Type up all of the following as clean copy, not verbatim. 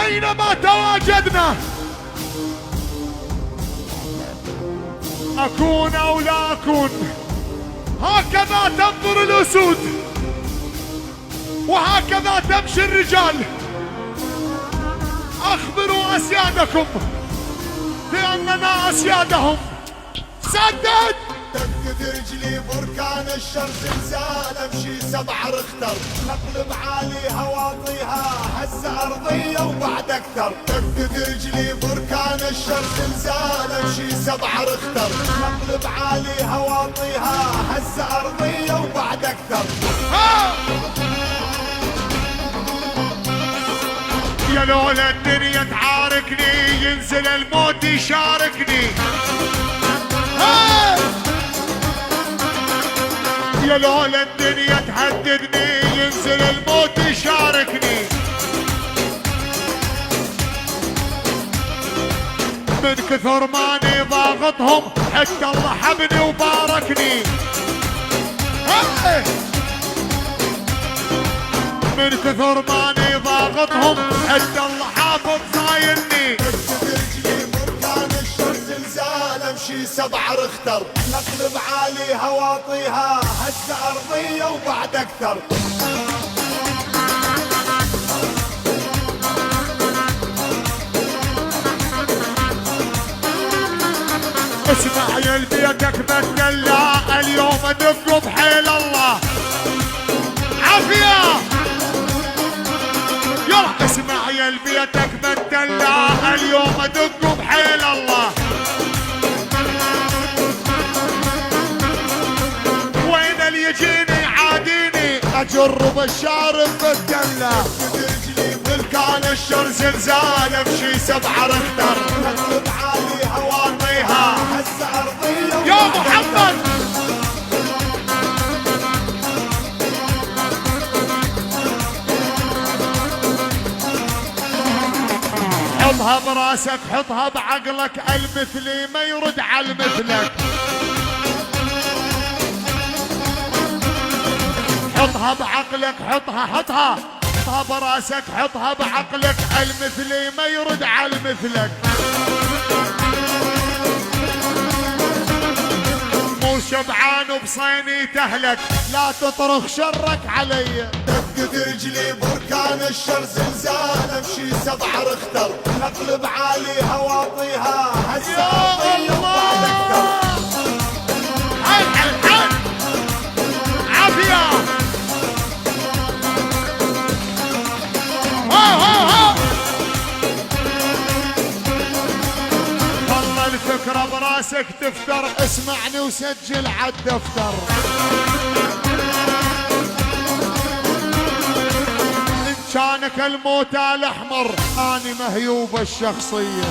أينما تواجدنا أكون أو لا أكون، هكذا تنظر الأسود وهكذا تمشي الرجال. أخبروا أسيادكم بأننا أسيادهم. سدد دقت رجلي بركان الشر زلزال، امشي 7 رختر، نقلب عالي هواطيها هزة ارضية وبعد اكثر. دقت رجلي بركان الشر زلزال، امشي 7 رختر، نقلب عالي هواطيها هزة ارضية وبعد اكثر. يا لولا الدنيا تعاركني ينزل الموت يشاركني. يا لولا الدنيا تهددني ينزل الموت يشاركني. من كثر ماني ضاغطهم حتى الله حبني وباركني. من كثر ماني ضاغطهم حتى الله حافظ صايرني. رجلي بركان الشر زلزال، امشي 7 رختر، نقلب عالي هواطيها هزة ارضية وبعد اكثر. اسمع يا بيتك بتدلع اليوم ادق بحيل الله. عافية يلا اسمع يا بيتك بتدلع اليوم ادق بحيل الله. وين اللي يجيني عاديني اجرب الشارب بتدلع. رجلي بركان الشر زلزال، امشي 7 رختر، نقلب عالي هواطيها هزة ارضية يا محمد. حطها براسك حطها بعقلك، المثلي ما يرد على المثلك. حطها بعقلك حطها براسك حطها بعقلك، المثلي ما يرد على المثلك. مو شبعان وبصيني تهلك، لا تطرخ شرك علي. دقت رجلي بركان الشر زلزال، امشي 7 رختر، نقلب عالي هواطيها هزة ارضية وبعد اكثر. حل عافية. والله الفكرة براسك تفتر، اسمعني وسجل عالدفتر. إن كانك الموتى الاحمر اني مهيوب الشخصية.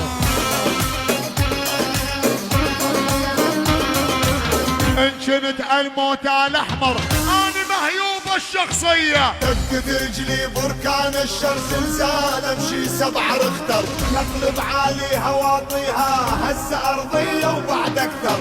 إن كنت الموتى الاحمر اني مهيوب الشخصية. دقت رجلي بركان الشر زلزال، امشي 7 رختر، نقلب عالي هواطيها هزة ارضية وبعد اكثر.